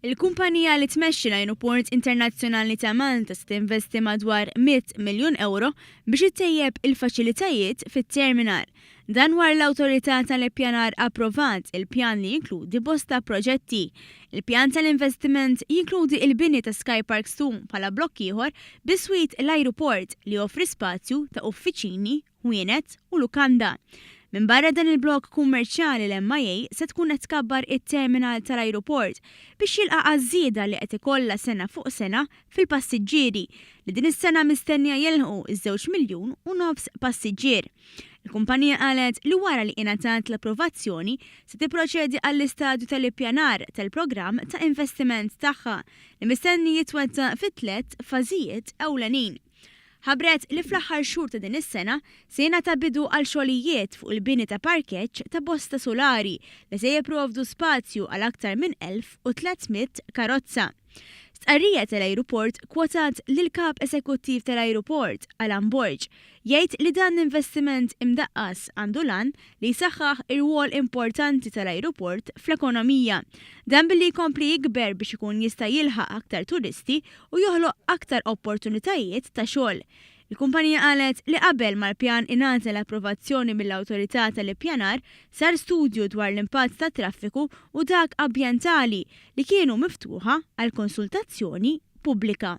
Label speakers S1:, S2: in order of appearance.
S1: Il-kumpanija li tmexxi l-Ajruport Internazzjonali ta' Malta se tinvesti madwar 100 miljun euro biex ittejjeb il-faċilitajiet fit-terminal. Dan wara l-Awtorità tal-Ippjanar approvat il-pjan li jinkludi bosta proġetti. Il-pjan tal-investiment jinkludi il-bini ta' Sky Park 2 bħala blokk ieħor biswit l-ajruport li offri spazju ta' uffiċini, ħwienet u lukanda. Min barra dan il-blok kummerċjali l-MIA se tkun qed tkabbar it-terminal tal-ajruport biex jilqa' għażieda li qed ikollha sena fuq sena fil-passiġġieri li din is-sena mistennija jilħqu iż-2 miljun u nofs passiġġier. Il-kumpanija qalet li wara li ingħatat l-approvazzjoni se tipproċedi għall-istadju tal-ippjanar tal-programm ta' investiment tagħha li mistenni jitwettaq fit-tliet fażijiet ewlenin. Ħabret li fl-aħħar xhur ta' din is-sena se jingħata bidu għal xogħlijiet fuq il-bini ta' parkeġġ ta' bosta solari li se jipprovdu spazju għal aktar minn 1300 karozza. Stqarrija tal-ajruport kwotat lil kap eżekuttiv tal-ajruport Alan Borg jgħid li dan l-investiment imdaqqas għandu lan li jsaħħaħ ir-rwol importanti tal-ajruport fl-ekonomija. Dan billi jkompli jikber biex ikun jista' jilħaq aktar turisti u joħloq aktar opportunitajiet ta' xogħol. Il-kumpanija qalet li qabel mal-pjan ingħata l-approvazzjoni mill-Awtorità tal-Ippjanar sar studju dwar l-impatt tat-traffiku u dak ambjentali li kienu miftuħa għal konsultazzjoni pubblika.